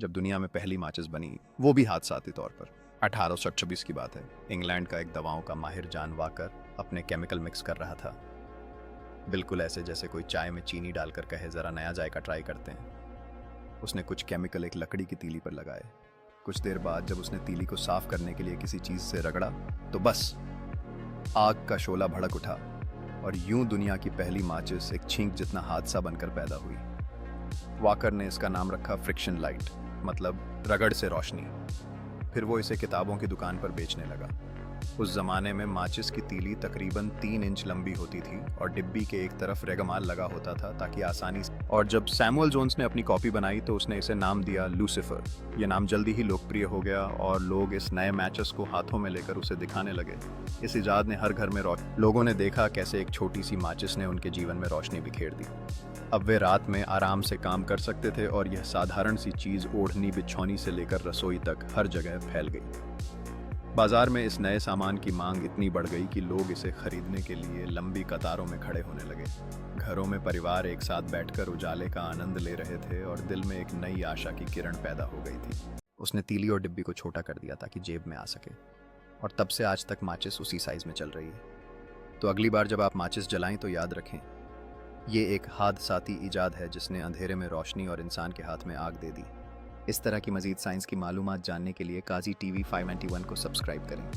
जब दुनिया में पहली माचिस बनी, वो भी हादसाती तौर पर। 1826 की बात है। इंग्लैंड का एक दवाओं का माहिर जान वाकर अपने केमिकल मिक्स कर रहा था। बिल्कुल ऐसे जैसे कोई चाय में चीनी डालकर कहे जरा नया जायका ट्राई करते हैं। उसने कुछ केमिकल एक लकड़ी की तीली पर लगाए। कुछ देर बाद जब उसने तीली को साफ करने के लिए किसी चीज से रगड़ा तो बस आग का शोला भड़क उठा और यूं दुनिया की पहली माचिस एक छींक जितना हादसा बनकर पैदा हुई। वाकर ने इसका नाम रखा फ्रिक्शन लाइट, मतलब रगड़ से रोशनी। फिर वो इसे किताबों की दुकान पर बेचने लगा। उस जमाने में माचिस की तीली तकरीबन 3 इंच लंबी होती थी और डिब्बी के एक तरफ रेगमाल लगा होता था ताकि आसानी से। और जब सैमुअल जोन्स ने अपनी कॉपी बनाई तो उसने इसे नाम दिया लूसिफर। ये नाम जल्दी ही लोकप्रिय हो गया और लोग इस नए मैचेस को हाथों में लेकर उसे दिखाने लगे। इस इजाद ने हर घर में लोगों ने देखा कैसे एक छोटी सी माचिस ने उनके जीवन में रोशनी बिखेर दी। अब वे रात में आराम से काम कर सकते थे और यह साधारण सी चीज ओढ़नी बिछौनी से लेकर रसोई तक हर जगह फैल गई। बाजार में इस नए सामान की मांग इतनी बढ़ गई कि लोग इसे खरीदने के लिए लंबी कतारों में खड़े होने लगे। घरों में परिवार एक साथ बैठकर उजाले का आनंद ले रहे थे और दिल में एक नई आशा की किरण पैदा हो गई थी। उसने तीली और डिब्बी को छोटा कर दिया ताकि जेब में आ सके, और तब से आज तक माचिस उसी साइज में चल रही है। तो अगली बार जब आप माचिस जलाएं तो याद रखें, ये एक हादसाती इजाद है जिसने अंधेरे में रोशनी और इंसान के हाथ में आग दे दी। इस तरह की मजीद साइंस की मालूमात जानने के लिए काजी टीवी 591 को सब्सक्राइब करें।